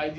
IG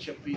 26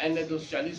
NA-240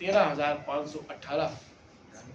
13,518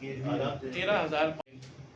13,000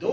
2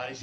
REC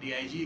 DIG,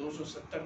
270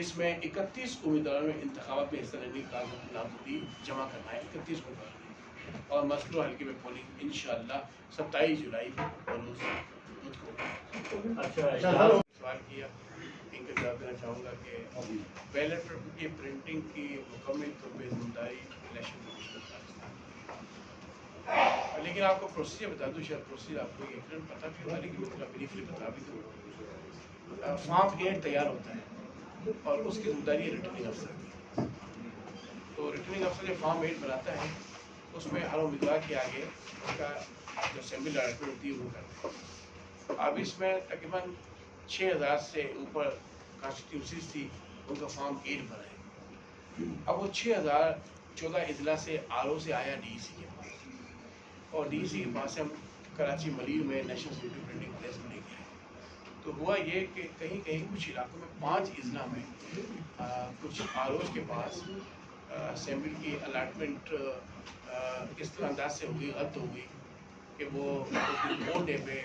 اس میں 31 امیدواروں میں انتخابات میں حصہ لینے کی نامزدگی جمع کرنا ہے 31 امیدواروں میں، اور مذکورہ حلقے میں پولنگ انشاءاللہ 27 جولائی بروز بدھ کو ہوگی۔ سوال کیا، ان کا جواب دینا چاہوں گا کہ بیلٹ پیپر کی پرنٹنگ کی مکمل طور پہ ذمہ داری الیکشن کمیشن پاکستان کی، لیکن آپ کو پروسیجر بتا دوں، شاید پروسیجر آپ کو یقیناً پتہ بھی ہوگا، لیکن میں بریفلی بتا بھی دوں۔ فارم 8 تیار ہوتا ہے اور اس کی ذمہ داری ہے ریٹرننگ افسر کی، تو ریٹرننگ افسر جو فارم 8 بناتا ہے اس میں ہر امیدوار کے آگے اس کا جو اسمبلی ڈائریکٹر ہوتی ہے وہ کرتے ہیں۔ اب اس میں تقریباً 6000 سے اوپر کانسٹیٹیوسیز تھی، ان کا فارم 8 بنا ہے۔ اب وہ 6000 14 اضلاع سے RO سے آیا DEC کے پاس، اور DEC کے پاس سے ہم کراچی ملیر میں نیشنل سیکورٹی پرنٹنگ پریس میں لے کے آئے۔ تو ہوا یہ کہ کہیں کہیں کچھ علاقوں میں 5 اضلاع میں کچھ ROs کے پاس اسمبلی کی الاٹمنٹ اس طرح انداز سے ہو گئی، غلط ہو گئی کہ وہ ووٹ ڈے پہ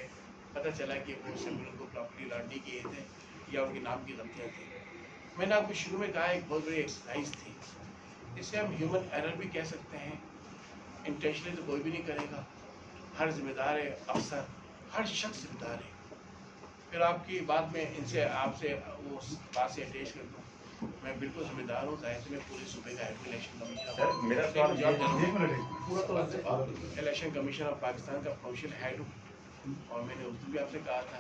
پتہ چلا کہ وہ اسمبلی کو پراپرلی الاٹ نہیں کیے تھے یا ان کے نام کی غلطیاں تھیں۔ میں نے آپ کو شروع میں کہا ایک بہت بڑی ایکسرسائز تھی، اسے ہم ہیومن ایرر بھی کہہ سکتے ہیں، انٹینشنلی تو کوئی بھی نہیں کرے گا، ہر ذمہ دار ہے افسر، ہر شخص ذمہ دار ہے۔ پھر آپ کی بات میں ان سے آپ سے وہ بات سے اٹیچ کر دوں، میں بالکل ذمہ دار ہوں، ظاہر میں پورے صوبے کا head election commission of Pakistan کا پروفیشنل ہیڈ ہوں، اور میں نے اس دن بھی آپ سے کہا تھا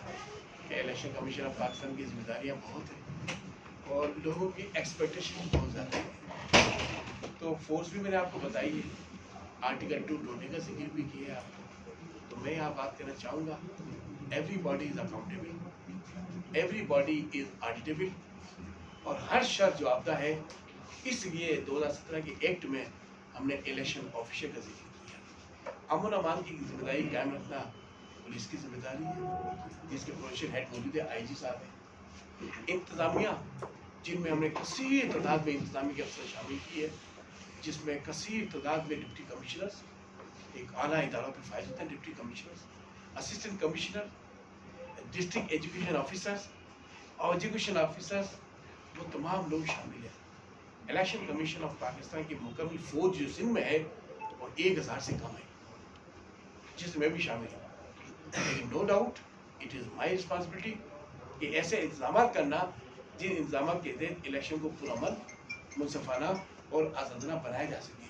کہ الیکشن کمیشن آف پاکستان کی ذمہ داریاں بہت ہیں اور لوگوں کی ایکسپیکٹیشن بہت زیادہ ہیں۔ تو فورس بھی میں نے آپ کو بتائی ہے، آرٹیکل 220 کا ذکر بھی کیا ہے آپ کو، تو میں یہاں بات کرنا چاہوں گا، everybody is accountable, everybody is auditable, اور ہر شخص جو آپدہ ہے۔ اس لیے 2017 کے ایکٹ میں ہم نے الیکشن آفیسر کا ذکر کیا۔ امن و امان کی ذمہ داری قائم رکھنا پولیس کی ذمہ داری ہے، جس کے پروفیشنل ہیڈ موجود ہے IG صاحب ہیں۔ انتظامیہ، جن میں ہم نے کثیر تعداد میں انتظامی کے افسر شامل کیے، جس میں کثیر تعداد میں ڈپٹی کمشنرز، ایک اعلیٰ اداروں پہ فائز ہوتے ہیں deputy commissioners, assistant commissioner, district education officers اور ایجوکیشن آفیسرز، وہ تمام لوگ شامل ہیں۔ الیکشن کمیشن آف پاکستان کی مکمل فوج جو سندھ میں ہے وہ 1000 سے کم ہے، جس میں بھی شامل ہوں، لیکن no doubt it is my responsibility کہ ایسے انتظامات کرنا جن انتظامات کے تحت الیکشن کو پرامن، منصفانہ اور آزادانہ بنایا جا سکے۔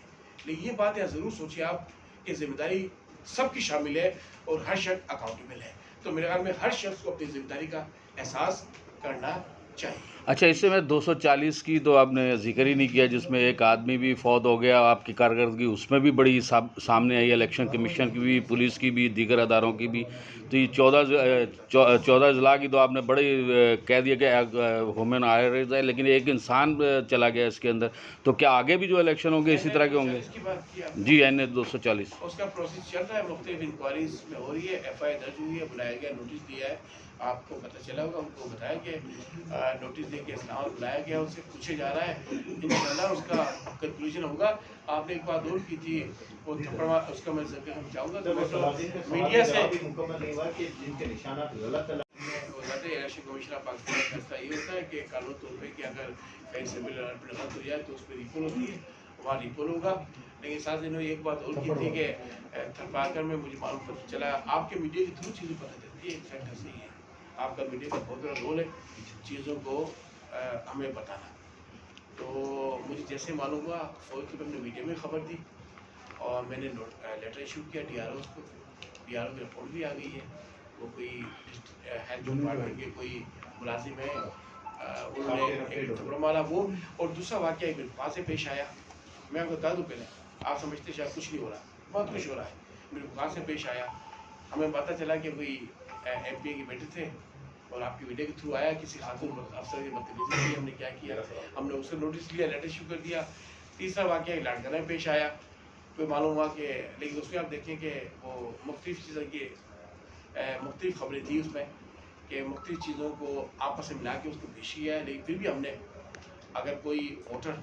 لیکن یہ بات یہاں ضرور سوچیے آپ کہ ذمہ داری سب کی شامل ہے اور ہر شخص اکاؤنٹیبل ہے، تو میرے خیال میں ہر شخص کو اپنی ذمہ داری کا احساس کرنا چاہیے۔ اچھا، اس سے میں 240 کی تو آپ نے ذکر ہی نہیں کیا، جس میں ایک آدمی بھی فوت ہو گیا، آپ کی کارکردگی اس میں بھی بڑی سامنے آئی، الیکشن کمیشن کی بھی، پولیس کی بھی، دیگر اداروں کی بھی۔ تو یہ 14 اضلاع کی تو آپ نے بڑی کہہ دیا کہ ہیومن ایررز ہے، لیکن ایک انسان چلا گیا اس کے اندر، تو کیا آگے بھی جو الیکشن ہوں گے اسی طرح کے ہوں گے؟ جی NA 240 اس کا پروسیس چل رہا ہے، مختلف انکوائریز میں ہو رہی ہے، FIR درج ہوئی ہے، بلایا گیا، نوٹس دیا ہے، آپ کو پتہ چلا ہوگا، ان کو بتایا کہ نوٹس دے کے اسلام بلایا گیا، ان سے پوچھے جا رہا ہے، انشاءاللہ اس کا کنکلوژن ہوگا۔ آپ نے ایک بات اور کی تھی، وہ تھپڑوا، اس کا میں ذکر کرنا چاہوں گا، تو میڈیا سے الیکشن کمیشن آف پاکستان کا فیصلہ یہ ہوتا ہے کہ قانون طور پہ کہ اگر کہیں سے بل غلط ہو جائے تو اس پہ ریپول ہوتی ہے، وہاں ریپول ہوگا۔ لیکن ساتھ انہوں نے ایک بات اور کی تھی کہ تھرپاکر میں مجھے معلوم پتہ چلا، آپ کے میڈیا کے تھرو چیزیں پتہ چلتی ہے، ایک فیکٹر صحیح ہے، آپ کا میڈیا کا بہت بڑا رول ہے چیزوں کو ہمیں بتانا۔ تو مجھے جیسے معلوم ہوا فوری طور پہ ہم نے میڈیا میں خبر دی، اور میں نے لیٹر ایشو کیا DROs کو، DRO کی رپورٹ بھی آ گئی ہے، وہ کوئی ہیلتھ ڈپارٹمنٹ کے کوئی ملازم ہیں، انہوں نے ایک تھپڑا مارا وہ، اور دوسرا واقعہ ایک میرے پاس سے پیش آیا، میں آپ کو بتا دوں پہلے، آپ سمجھتے شاید کچھ نہیں ہو رہا، بہت کچھ ہو رہا ہے، میرے پاس سے پیش آیا، ہمیں پتہ چلا کہ کوئی MPA کے بیٹے تھے، اور آپ کی میڈیا کے تھرو آیا کسی خاتون افسر کی بدتمیزی کی، ہم نے کیا کیا، ہم نے اس سے نوٹس لیا، لیٹر ایشو کر دیا۔ تیسرا واقعہ ایک لاڑکانہ میں پیش آیا، کوئی معلوم ہوا کہ، لیکن اس میں آپ دیکھیں کہ وہ مختلف چیزوں کی مختلف خبریں تھیں اس میں، کہ مختلف چیزوں کو آپس میں ملا کے اس کو پیش کیا ہے، لیکن پھر بھی ہم نے، اگر کوئی ووٹر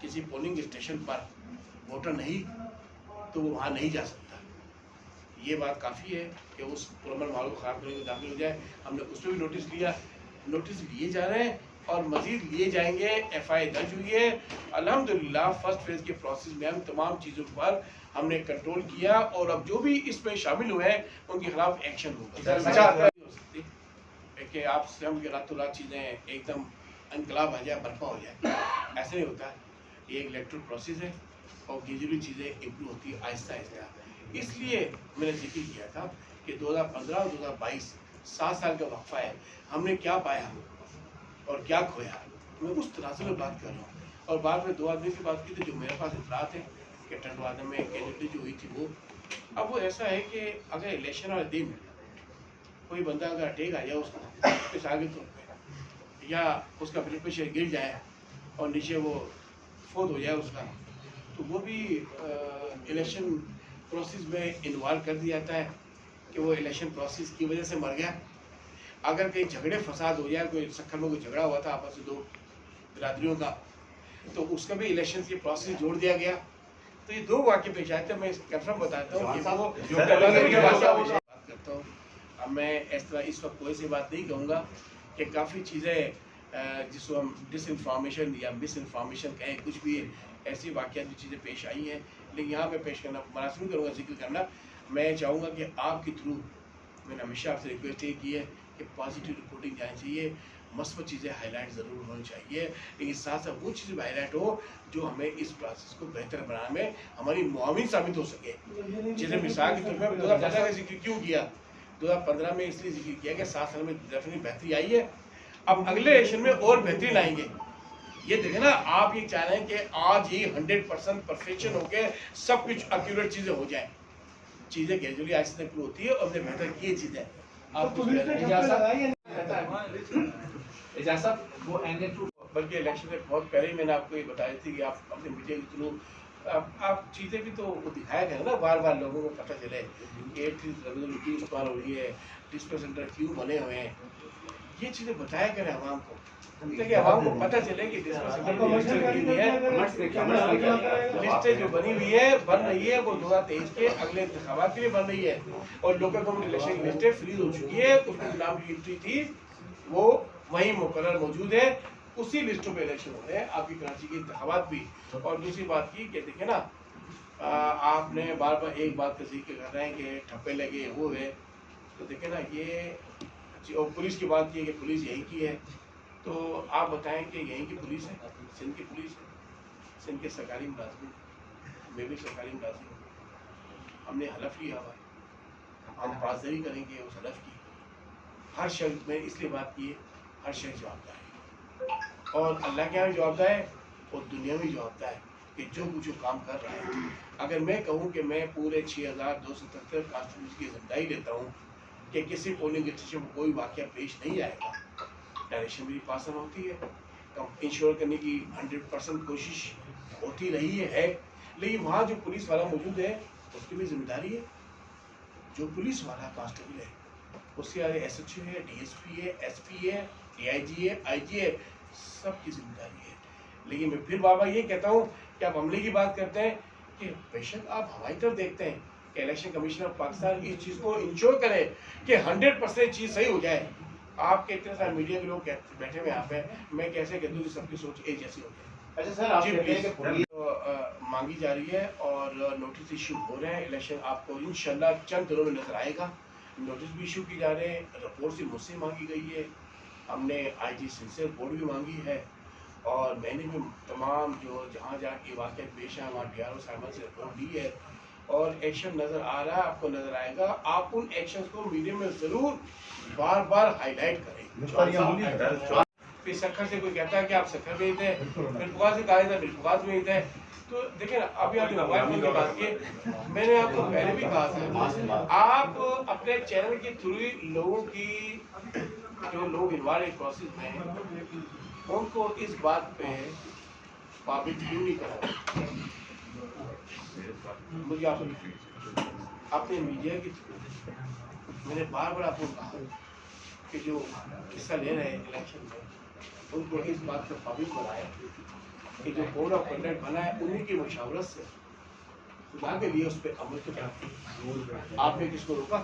کسی پولنگ اسٹیشن پر ووٹر نہیں تو وہ وہاں نہیں جا سکتا، یہ بات کافی ہے کہ اس پرامن ماحول کو خراب کرنے میں داخل ہو جائے، ہم نے اس پہ بھی نوٹس لیا، نوٹس لیے جا رہے ہیں، اور مزید لیے جائیں گے. FIA درج ہوئی ہے. الحمدللہ فرسٹ فیز کے پروسیس میں ہم تمام چیزوں پر ہم نے کنٹرول کیا اور اب جو بھی اس میں شامل ہوئے ہیں ان کے خلاف ایکشن ہوگا. اچھا کہ آپ سے ہم راتوں رات چیزیں ایک دم انقلاب آ جائے, برپا ہو جائے, ایسا نہیں ہوتا. یہ ایک لیٹرل پروسیس ہے اور گریجولی چیزیں امپروو ہوتی ہے آہستہ آہستہ. اس لیے میں نے ذکر کیا تھا کہ 2015 اور 2022 7 سال کا وقفہ ہے. ہم نے کیا پایا اور کیا کھویا, میں اس تناظر میں بات کر رہا ہوں. اور بعد میں 2 آدمی کی بات کی تھی جو میرے پاس اطلاعات ہیں کہ ٹنڈوادہ میں کینڈیڈیٹ جو ہوئی تھی وہ اب وہ ایسا ہے کہ اگر الیکشن والے دن کوئی بندہ اگر اٹیک آ جائے اس کو اس آگے طور پہ یا اس کا بلڈ پریشر گر جائے اور نیچے وہ فوت ہو جائے اس کا, تو وہ بھی الیکشن پروسیس میں انوالو کر دیا جاتا ہے کہ وہ الیکشن پروسیس کی وجہ سے مر گیا. اگر کہیں جھگڑے فساد ہو جائے, کوئی سکھر میں کوئی جھگڑا ہوا تھا آپس میں 2 برادریوں کا, تو اس کا بھی الیکشن کی پروسیس جوڑ دیا گیا. تو یہ 2 واقعے پیش آئے تھے. میں کنفرم بتاتا ہوں کہ وہ بات کرتا ہوں. اب میں اس طرح اس وقت کوئی سی بات نہیں کہوں گا کہ کافی چیزیں جس کو ہم ڈس انفارمیشن یا مس انفارمیشن کہیں, کچھ بھی ایسی واقعات جو چیزیں پیش آئی ہیں, لیکن یہاں پہ پیش کرنا مناسب نہیں کروں گا ذکر کرنا. میں چاہوں گا کہ آپ کے تھرو میں نے ہمیشہ آپ سے ریکویسٹ یہ کی ہے کہ پازیٹیو رپورٹنگ جانی چاہیے, مثبت چیزیں ہائی لائٹ ضرور ہونی چاہیے, لیکن ساتھ ساتھ وہ چیزیں ہائی لائٹ ہو جو ہمیں اس پروسیس کو بہتر بنانے میں ہماری معاون ثابت ہو سکے. جیسے مثال کے طور پر 2015 کا ذکر کیوں کیا, 2015 میں اس لیے ذکر کیا کہ 7 سال میں ڈیفینیٹلی بہتری آئی ہے. اب اگلے الیکشن میں اور بہتری لائیں گے. یہ دیکھیں نا, آپ یہ چاہ رہے ہیں کہ آج ہی 100% پرفیکشن ہو کے سب کچھ ایکوریٹ چیزیں ہو جائیں. چیزیں گریجولی آہستہ امپروو ہوتی ہے اور ہم نے بہتر کی چیزیں. بلکہ الیکشن سے بہت پہلے ہی میں نے آپ کو یہ بتایا تھی کہ آپ اپنے میڈیا کے تھرو آپ چیزیں بھی تو دکھایا کریں نا, بار بار لوگوں کو پتہ چلے کہ کیوں استعمال ہو رہی ہے, ڈسپلے سینٹر کیوں بنے ہوئے ہیں. یہ چیزیں بتایا کریں عوام کو, تاکہ عوام کو پتہ چلے کہ ڈسپلے سینٹر لسٹیں جو بنی ہوئی ہے بن رہی ہے وہ 2023 کے اگلے انتخابات کے لیے بن رہی ہے. اور لوکل گورنمنٹ الیکشن کی لسٹیں فریز ہو چکی ہے. اس میں نام کی انٹری تھی وہ وہیں مقرر موجود ہے, اسی لسٹوں پہ الیکشن ہو رہے ہیں. آپ کی کراچی کے انتخابات بھی. اور دوسری بات کی کہ دیکھیں نا, آپ نے بار بار ایک بات کا ذکر کر رہے ہیں کہ ٹھپے لگے وہ ہے, تو دیکھیں نا یہ اور پولیس کی بات کی ہے کہ پولیس یہیں کی ہے. تو آپ بتائیں کہ یہیں کی پولیس ہے, سندھ کی پولیس ہے, سندھ کے سرکاری ملازم, میں بھی سرکاری ملازم ہوں. ہم نے حلف لیا ہوا ہے, ہم پاسداری کریں گے اس حلف کی. ہر شخص میں اس لیے بات کی ہے, ہر شخص جوابدار ہے اور اللہ کے یہاں جوابدار ہے اور دنیا میں جوابدار ہے کہ جو کچھ کام کر رہا ہے. اگر میں کہوں کہ میں پورے 6277 کانسٹیٹیوشن کی ذمہ لیتا ہوں کہ کسی پولنگ اسٹیشن میں کوئی واقعہ پیش نہیں آئے گا, ڈائریکشن میری پاسن ہوتی ہے, انشور کرنے کی 100% کوشش ہوتی رہی ہے. لیکن وہاں جو پولیس والا موجود ہے اس کی بھی ذمہ داری ہے. جو پولیس والا کانسٹیبل ہے اس کے آگے SHO ہے, DSP ہے, SP ہے, AIG ہے, IG ہے, سب کی ذمہ داری ہے. لیکن میں پھر بابا یہ کہتا ہوں کہ آپ عملے کی بات کرتے ہیں کہ بے شک آپ ہماری طرف دیکھتے ہیں کہ الیکشن کمیشن آف پاکستان اس چیز کو انشور کرے کہ 100% چیز صحیح ہو جائے. آپ کے اتنے سارے میڈیا کے لوگ بیٹھے ہوئے یہاں پہ, میں کیسے کہتا ہوں کہ سب کی سوچ ایک جیسی ہو جائے. اچھا سر, آپ کہتے ہیں کہ مانگی جا رہی ہے اور نوٹس ایشو ہو رہے ہیں. الیکشن آپ کو انشاءاللہ چند دنوں میں نظر آئے گا. نوٹس بھی ایشو کی جا رہے ہیں, رپورٹ بھی مجھ سے مانگی گئی ہے, ہم نے IG سنسر رپورٹ بھی مانگی ہے اور میں نے بھی تمام جو جہاں جہاں کے واقعات پیش ہیں وہاں DRO صاحبان سے رپورٹ لی ہے اور ایکشن نظر آ رہا ہے, آپ کو نظر آئے گا. آپ ان ایکشنز کو میڈیا میں ضرور بار بار ہائی لائٹ کریں. پھر سکھر سے کوئی کہتا ہے کہ آپ سکھر میں ہی تھے, مرفوغات سے کہا جاتا ہے مرفوغات میں ہی تھے. تو دیکھیں نا, ابھی آپ نے موبائل فون کی بات کی, میں نے آپ کو پہلے بھی کہا تھا آپ اپنے چینل کے تھرو لوگوں کی جو لوگ انوالو پروسیس میں ان کو اس بات پہ پابند کیوں نہیں کرا. مجھے اپنے میڈیا کے تھرو میں نے بار بار آپ کو کہا کہ جو حصہ لے رہے ہیں الیکشن میں ان کو اس بات کا پابند بنایا کہ جو کوڈ آف کنڈکٹ بنا ہے انہیں کی مشاورت سے خدا کے لیے اس پہ عمل کریں. آپ نے کس کو روکا؟